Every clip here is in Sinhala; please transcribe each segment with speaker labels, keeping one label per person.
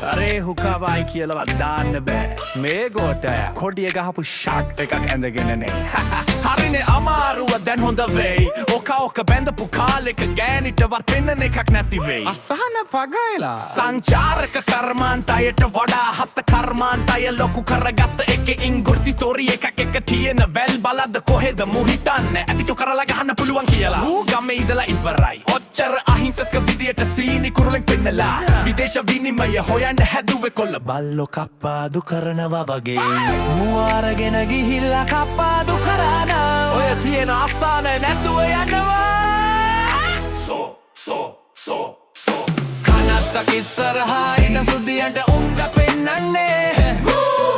Speaker 1: अरे हुक्काबाई කියලා දාන්න බෑ මේ කොට කොඩිය ගහපු ෂාට් එකක් ඇඳගෙන නේ හරිනේ අමාරුව දැන් හොඳ වෙයි ඔක බැඳපු කාලෙක ගෑනිට වර්තෙන්න එකක් නැති වෙයි
Speaker 2: අසහන පගයලා
Speaker 1: සංචාරක කර්මාන්තයට වඩා හස්ත කර්මාන්තය ලොකු කරගත්ත එකේ ඉංගුර්සි ස්ටෝරි එකක් එක තියෙන වැල් බලද්ද කොහෙද මුහිතන්නේ ඇතිට කරලා ගහන්න පුළුවන් කියලා ඌ ගමේ ඉඳලා ඉවරයි ඔච්චර අහිංසක විදියට සීනි කුරුලෙක් පෙන්නලා විදේශ විනිමය හොයන්න හැදුවේ කොල්ල බල්ලෝ කප්පාදු කරනවා වගේ මුවාරගෙන ගිහිල්ලා කප්පාදු කරානා ඔය තියෙන අස්ථාන නැතුව යනවා කනත්තක ඉස්සරහා ඉන්න සුදියට උංග පෙන්නන්නේ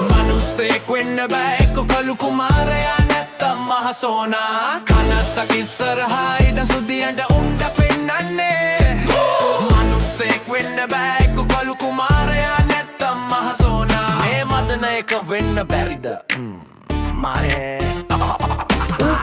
Speaker 1: මනුස්සෙක් වෙන්න බෑ එක්ක කළු කුමාරයා නැත්තම් මහසෝනා කනත්තක ඉස්සරහා ඉන්න සුදියට උංග පෙන්නන්නේ මනුස්සෙක් වෙන්න බෑ එක්ක කළු කුමාරයා නැත්තම් මහසෝනා මේ මදන එක වෙන්න බැරිද මායේ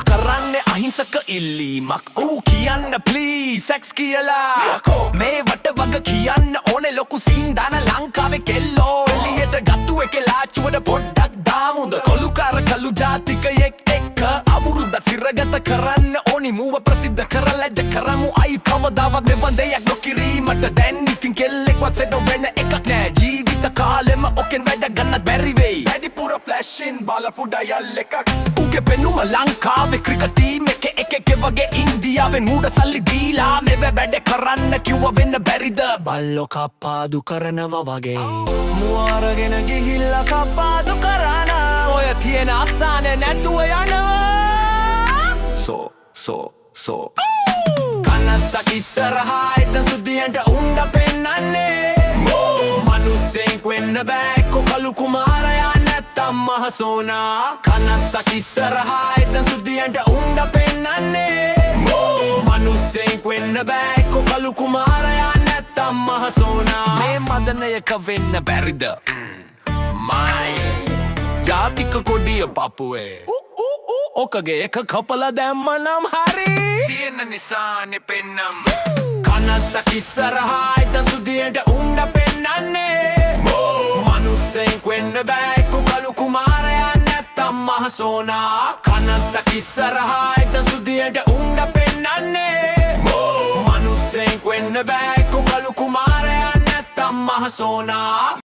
Speaker 1: කරන්නේ අහිංසක ඉල්ලීමක් ඌ කියන්න ප්ලීස් සෙක්ස් කියලා මේ වට වග කියන්න ඕනේ ලොකු සීන් දාන ලංකාවේ කෙල්ලෝ එළියට ගත්තු එකේ ලාච්චුවට පොඩ්ඩක් දාමුද කොළුකාර කළු ජාතිකයෙක් එක්ක අවුරුද්දක් සිරගත කරන්න ඕනි මූව ප්‍රසිද්ධ කරලා ජ කරමු අයි කවදාවත් මෙවන්දයක් නොකිරීමට දැන් ඉතින් කෙල්ලෙක්වත් සෙඩ වෙන එකක් නෑ ජීවිත කාලෙම ඔකෙන් වැඩ ගන්නත් බැරි වෙයි වැඩිපුර ෆ්ලැෂින් බලපු ඩයල් එකක් උගේ පෙනුම ලංකාවේ ක්‍රිකට් ටීම් එකේ වගේ ඉන්දියාවෙන් මූඩ සල්ලි දීලා මෙව වැඩ කරන්න කිව්ව වෙන්න බැරිද බල්ලෝ කප්පාදු කරනවා වගේ මුවාරගෙන ගිහිල්ලා කප්පාදු කරානා ඔය තියෙන අස්සානේ නැතුව යනවා කනත්තක ඉස්සරහා එතන සුදියට උණ්ඩ පෙන්නන්නේ මනුස්සෙක් වෙන්න බෑ එක්ක කළු කුමාරයා නැත්තම් මහසෝනා කනත්තක ඉස්සරහා එතන සුදියට උණ්ඩ පෙන්නන්නේ මනුස්සෙක් වෙන්න බෑ එක්ක කළු කුමාරයා නැත්තම් මහසෝනා මේ මදනයක වෙන්න බැරිද මයි ජාතික කොඩිය පපුවේ ඔකගේ එක කපල දැම්ම නම් හරි තියෙන නිසානේ පෙන්නම් කනත්තක ඉස්සරහා එතන සුදියට උණ්ඩ පෙන්නන්නේ මනුස්සෙක් වෙන්න බෑ එක්ක කළු කුමාරයා නැත්තම් මහසෝනා කනත්තක ඉස්සරහා එතන සුදියට උණ්ඩ පෙන්නන්නේ මනුස්සෙක් වෙන්න බෑ එක්ක කළු කුමාරයා නැත්තම් මහසෝනා